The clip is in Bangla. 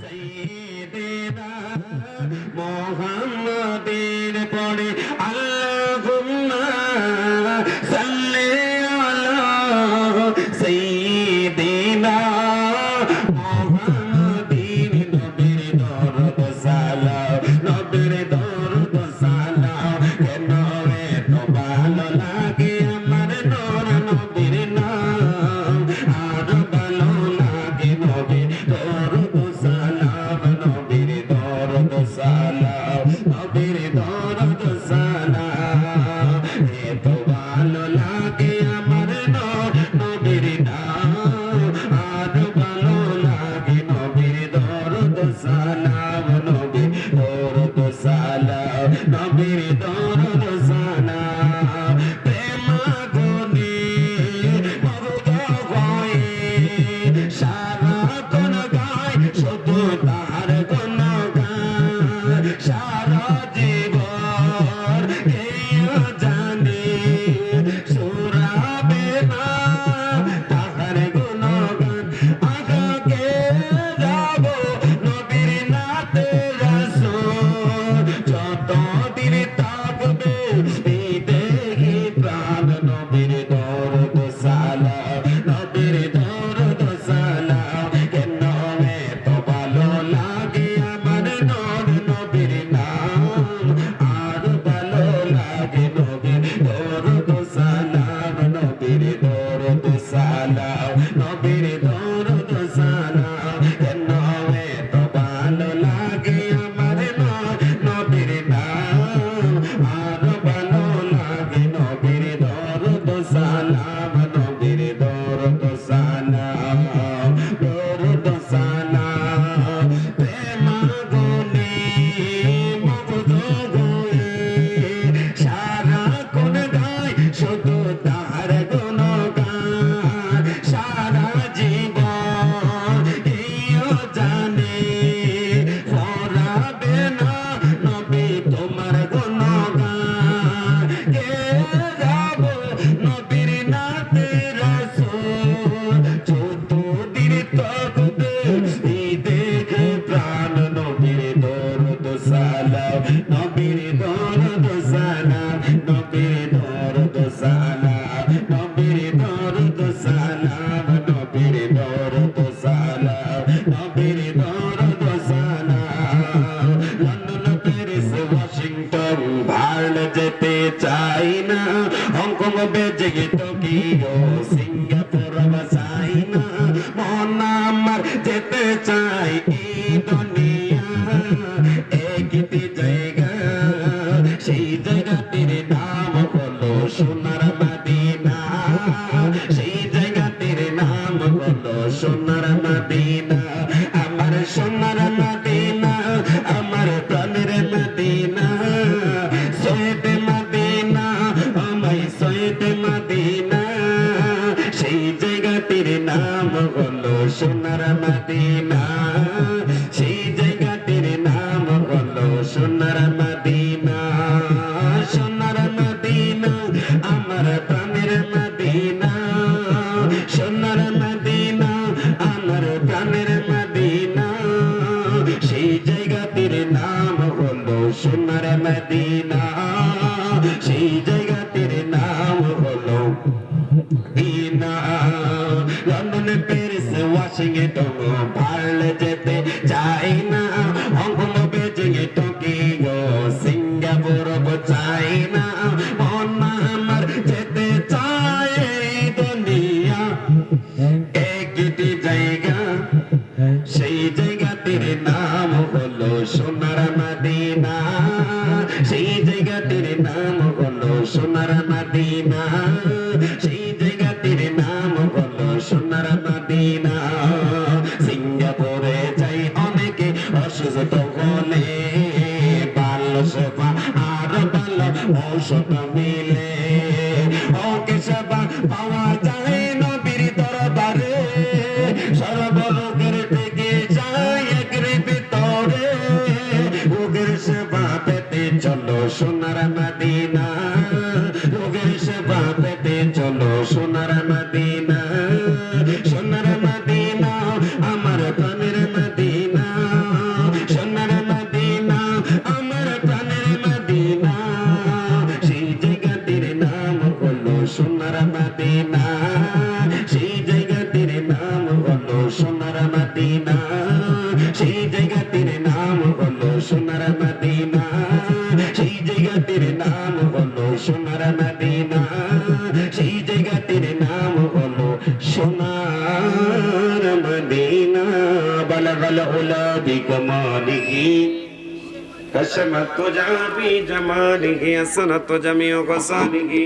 সাইয়্যিদিনা মুহাম্মাদের পড়ে আল্লাহুম্মা সাল্লি আলা সাইয়্যিদিনা মুহাম্মাদিন নবীর দরুদ সালাম নবীর দরুদ সালাম কেন এত ভালো লাগে আমার নূর নবীর নাম আর ভালো লাগে নবীর দরুদ সালাম নবীর দরুদ সালাম নবীর দরুদ সালাম এত ভালো লাগে আমার নূর নবীর নাম আর ভালো লাগে নবীর দরুদ সালাম নবীর দরুদ সালাম নবীর দরুদ সালাম প্রেম গুনে মগ্ন হয়ে সারা কোন গায় শুধু তার কোন গান সারা জীবন কেউ জানে সুরাবে না তাহার গুণগান আগাকে যাব নবীর নাতে রাসূল যতদিন থাকবে এই দেহে প্রাণ নবীর দরুদ সালাম নবীর দরুদ সালাম কেন এত ভালো লাগে আমার নূর নবীর নাম আর ভালো লাগে নবীর দরুদ সালাম নবীর দরুদ সালাম নবীর দরুদ সালাম কেন এত ভালো লাগে আমার নূর নবীর নাম আর ভালো লাগে নবীর দরুদ সালাম নবীর দরুদ সালাম দরুদ সালাম প্রেম গুনে মগ্ন হয়ে সারা কোন গায় শুধু তার গুণগান সারা জীবন কেউ জানে ফরাবে না নবী তোমার গুণগান কে যাব নবীর নাতে রাসূল যতদিন থাকবে এই দেহে প্রাণ নবীর দরুদ সালাম নবীর দরুদ সালাম নবীর দরুদ সালাম নবীর দরুদ সালাম নবীর দরুদ সালাম নবীর দরুদ সালাম লন্ডন প্যারিস ওয়াশিংটন ভারত যেতে চাই না হংকং বেজিং টোকিও সিঙ্গাপুর চাইনা মন আমার যেতে চাই এই দুনিয়া একটি জায়গা সেই জায়গাটির নাম হলো সোনার মদিনা সেই জায়গাটির নাম হলো সোনার মদিনা আমার সোনার মদিনা আমার প্রাণের মদিনা সৈয়দ মদিনা আমায় সৈয়দ মদিনা সেই জায়গাটির নাম হলো সোনার মদিনা সেই জায়গাটির নাম হলো সোনার মদিনা সোনার মদিনা আমার প্রাণের মদিনা সোনার মদিনা আমার প্রাণের মদিনা সেই জায়গাটির নাম হলো সোনার মদিনা সেই জায়গাটির নাম হলো Medina London Paris Washington Bharat যেতে চাই না হংকং বেজিং টোকিও সিঙ্গাপুর চাই না মন আমার যেতে চাই এই দুনিয়া একটি জায়গা সেই জায়গাটির নাম হলো সোনার মদিনা সেই জায়গাটির নাম হলো সোনার মদিনা সেই জায়গাটির নাম হলো সোনার মদিনা সিঙ্গাপুরে যাই অনেকে অসুস্থ হলে ভালো সেবা আর ভালো ঔষধ মিলে ওকে সেবা পাওয়া যায় নবীর দরবারে সর্বরোগের থেকে যায় একের ভিতরে রোগের সেবা পেতে চলো সোনার মদিনা রোগের সেবা পেতে চলো সোনার মদিনা সোনার মদিনা সোনার মদিনা সেই জায়গাটির নাম হলো সোনার মদিনা সেই জায়গাটির নাম হলো সোনার মদিনা বলগল উলা বিকমালিহি কসমত তুজা বি জামালিহি আসনাত জামিউ গসালিহি